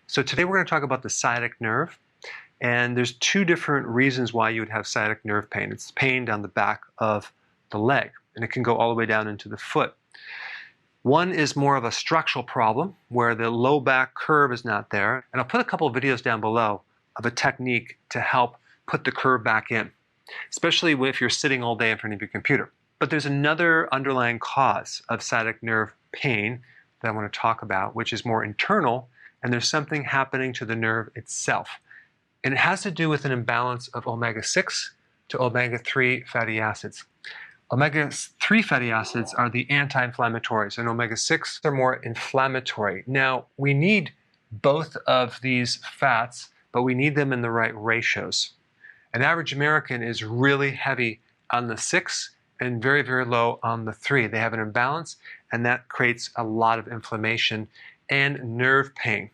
So today we're going to talk about the sciatic nerve, and there's two different reasons why you would have sciatic nerve pain. It's pain down the back of the leg, and it can go all the way down into the foot. One is more of a structural problem where the low back curve is not there, and I'll put a couple of videos down below of a technique to help put the curve back in, especially if you're sitting all day in front of your computer. But there's another underlying cause of sciatic nerve pain that I want to talk about, which is more internal, and there's something happening to the nerve itself. And it has to do with an imbalance of omega-6 to omega-3 fatty acids. Omega-3 fatty acids are the anti-inflammatories, and omega-6 are more inflammatory. Now, we need both of these fats, but we need them in the right ratios. An average American is really heavy on the 6 and very, very low on the 3. They have an imbalance, and that creates a lot of inflammation and nerve pain.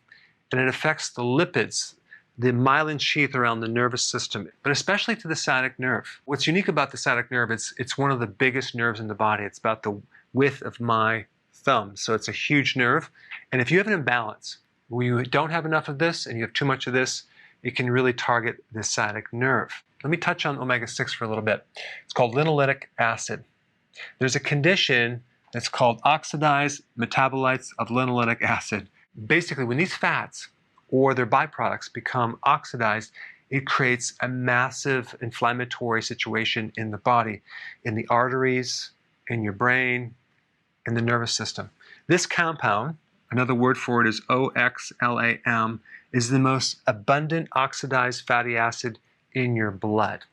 And it affects the lipids, the myelin sheath around the nervous system, but especially to the sciatic nerve. What's unique about the sciatic nerve is it's one of the biggest nerves in the body. It's about the width of my thumb, so it's a huge nerve. And if you have an imbalance, where you don't have enough of this and you have too much of this, it can really target the sciatic nerve. Let me touch on omega-6 for a little bit. It's called linoleic acid. There's a condition that's called oxidized metabolites of linoleic acid. Basically, when these fats or their byproducts become oxidized, it creates a massive inflammatory situation in the body, in the arteries, in your brain, in the nervous system. This compound, another word for it is OXLAM, is the most abundant oxidized fatty acid in your blood.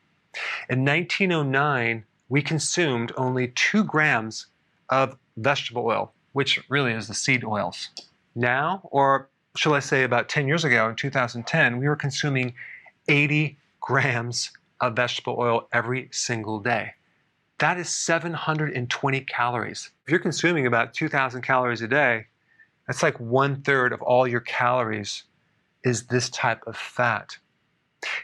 In 1909, we consumed only 2 grams of vegetable oil, which really is the seed oils. Now, or shall I say about 10 years ago in 2010, we were consuming 80 grams of vegetable oil every single day. That is 720 calories. If you're consuming about 2,000 calories a day, that's like 1/3 of all your calories is this type of fat.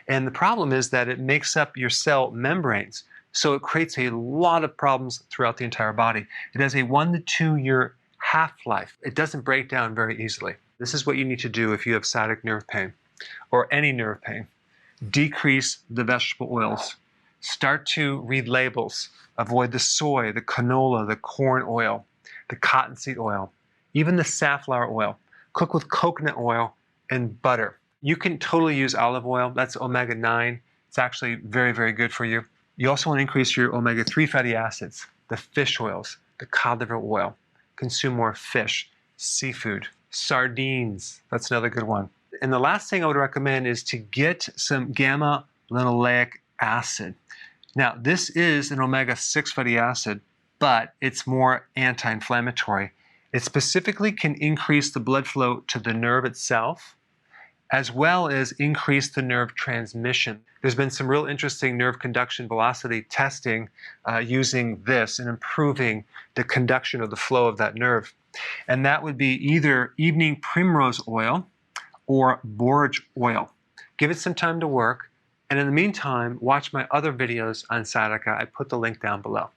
And the problem is that it makes up your cell membranes, so it creates a lot of problems throughout the entire body. It has a 1 to 2 year half-life. It doesn't break down very easily. This is what you need to do if you have sciatic nerve pain or any nerve pain. Decrease the vegetable oils. Start to read labels. Avoid the soy, the canola, the corn oil, the cottonseed oil, even the safflower oil. Cook with coconut oil and butter. You can totally use olive oil. That's omega-9. It's actually very, very good for you. You also want to increase your omega-3 fatty acids, the fish oils, the cod liver oil. Consume more fish, seafood, sardines. That's another good one. And the last thing I would recommend is to get some gamma linoleic acid. Now, this is an omega-6 fatty acid, but it's more anti-inflammatory. It specifically can increase the blood flow to the nerve itself, as well as increase the nerve transmission. There's been some real interesting nerve conduction velocity testing using this and improving the conduction of the flow of that nerve. And that would be either evening primrose oil or borage oil. Give it some time to work. And in the meantime, watch my other videos on sciatica. I put the link down below.